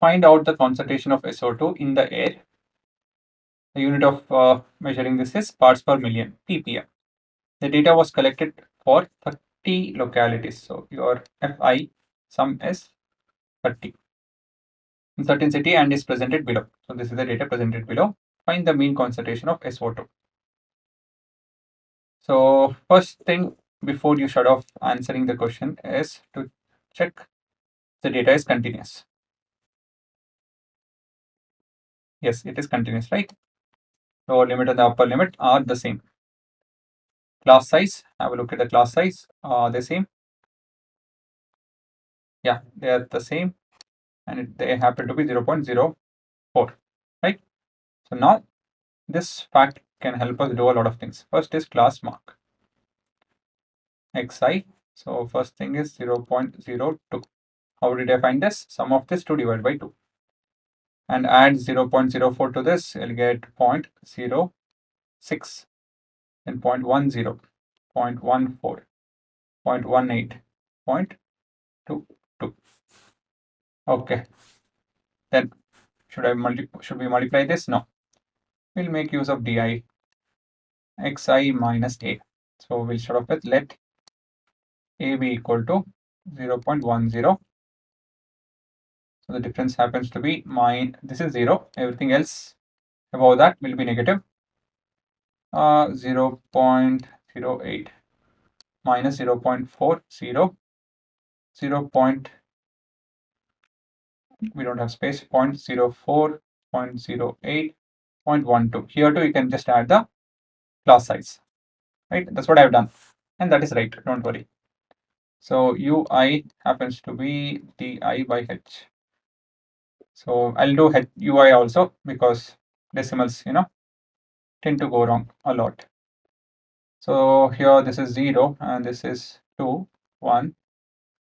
find out the concentration of SO2 in the air. The unit of measuring this is parts per million, ppm. The data was collected for 30 localities. So your Fi sum is 30 in certain city and is presented below. So this is the data presented below. Find the mean concentration of SO2. So first thing before you shut off answering the question is to check the data is continuous. Yes, it is continuous, right? Lower limit and the upper limit are the same. Class size, have a look at the class size. Are they same? Yeah, they are the same, and they happen to be 0.04, right? So now this fact can help us do a lot of things. First is class mark, xi. So first thing is 0.02. How did I find this? Sum of this 2 divided by 2. And add 0.04 to this, you'll get 0.06, then 0.10, 0.14, 0.18, 0.22. Okay. Then should we multiply this? No. We'll make use of di xi minus a. So we'll start off with let a be equal to 0.10. So the difference happens to be this is 0. Everything else above that will be negative. 0.08 minus 0.40, 0. We don't have space, 0.04, 0.08, 0.12. Here too, you can just add the class size, right? That's what I've done. And that is right, don't worry. So ui happens to be di by h. So I'll do ui also because decimals, tend to go wrong a lot. So here this is 0 and this is 2, 1,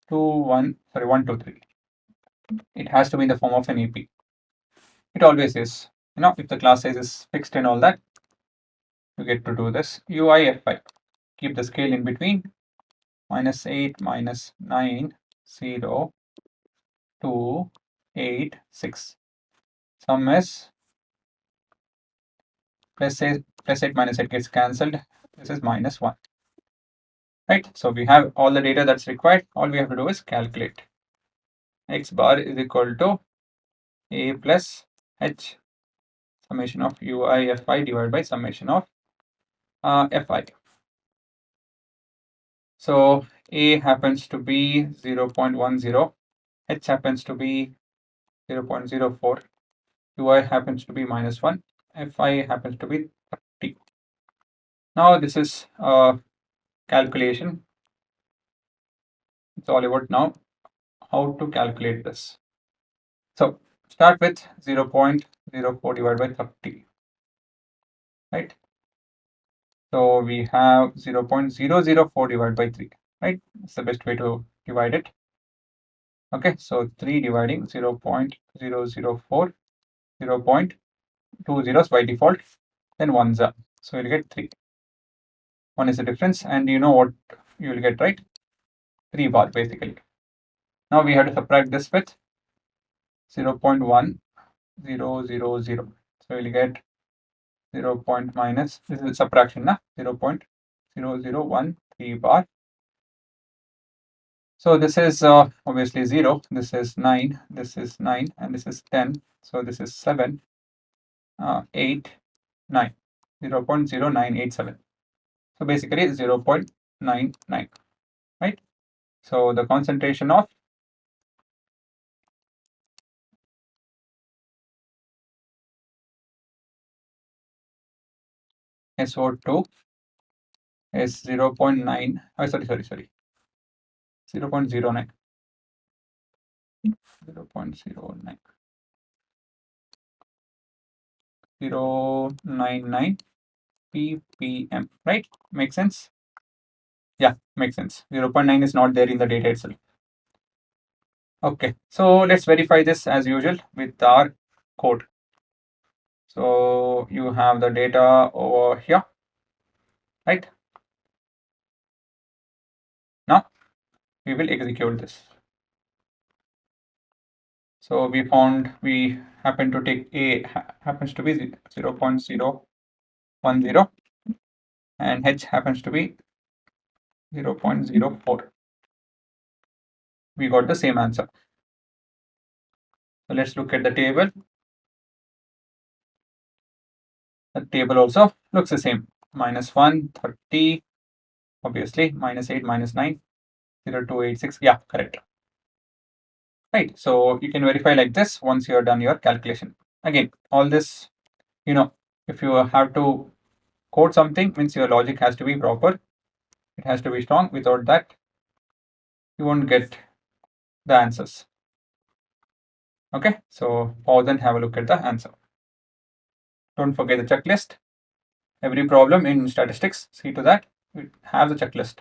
2, 1, sorry, 1, 2, 3. It has to be in the form of an AP. It always is. If the class size is fixed and all that, you get to do this. UIFI. Keep the scale in between. -8, -9, 0, 2, 8, 6. Sum is +8 -8 gets cancelled. This is -1. Right? So we have all the data that's required. All we have to do is calculate. X bar is equal to A plus H summation of UIFI divided by summation of Fi. So A happens to be 0.10, H happens to be 0.04, UI happens to be -1, Fi happens to be 30. Now this is calculation. It's all about now how to calculate this. So start with 0.04 divided by 30, right? So we have 0.004 divided by 3, right? It's the best way to divide it. Okay, so 3 dividing 0.004, 0.2 zeros by default, then 1 are. So you'll get 3. 1 is the difference, and you know what you will get, right? 3 bar basically. Now we have to subtract this with 0.1000. So we'll get 0. Minus, this is subtraction, 0.0013 bar. So this is obviously 0, this is 9, this is 9, and this is 10. So this is 7, 8, 9, 0.0987. So basically 0.99, right? So the concentration of SO2 is 0.9, sorry, 0.09. 0.09. 0.099 ppm, right? Makes sense? Yeah, makes sense. 0.9 is not there in the data itself. Okay, so let's verify this as usual with our code. So you have the data over here, right? Now we will execute this. So we found we happen to take A happens to be 0.010 and H happens to be 0.04. We got the same answer. So let's look at the table. The table also looks the same. -1, 30, obviously, -8, -9, 0.286. Yeah, correct. Right. So you can verify like this once you're done your calculation. Again, all this, if you have to code something, means your logic has to be proper. It has to be strong. Without that, you won't get the answers. Okay. So pause and have a look at the answer. Don't forget the checklist. Every problem in statistics, see to that, have the checklist.